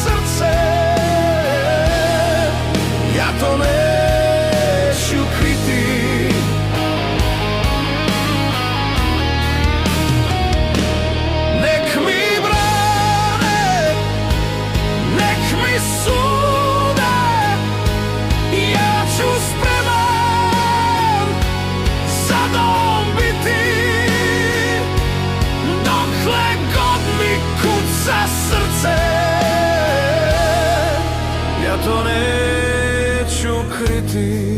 srce, ja to neću kriti. Nek mi brane, nek mi sude, ja ću spreman za dom biti, dokle god mi kuca srce, ja to neću kriti.